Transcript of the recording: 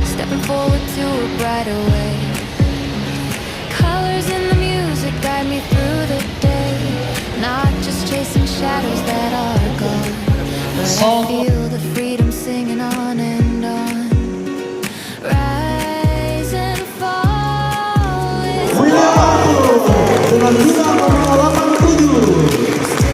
Stepping forward to a brighter way. Colors in the music guide me through the day. Not just chasing shadows that are gone, but I feel the freedom singing on and on. Rise and fall. Dengan bintang nomor 87